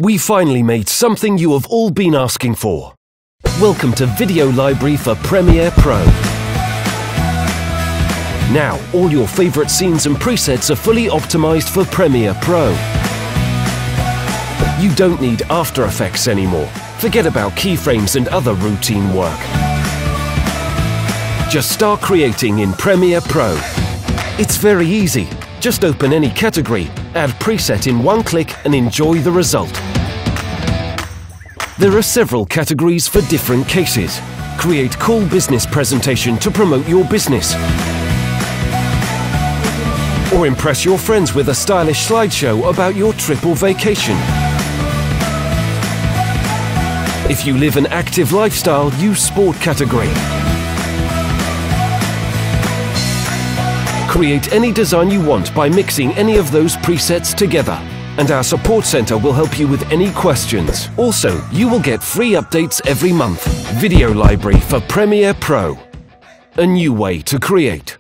We finally made something you have all been asking for. Welcome to Video Library for Premiere Pro. Now, all your favorite scenes and presets are fully optimized for Premiere Pro. You don't need After Effects anymore. Forget about keyframes and other routine work. Just start creating in Premiere Pro. It's very easy. Just open any category, add preset in one click and enjoy the result. There are several categories for different cases. Create cool business presentation to promote your business. Or impress your friends with a stylish slideshow about your trip or vacation. If you live an active lifestyle, use Sport category. Create any design you want by mixing any of those presets together. And our support center will help you with any questions. Also, you will get free updates every month. Video Library for Premiere Pro. A new way to create.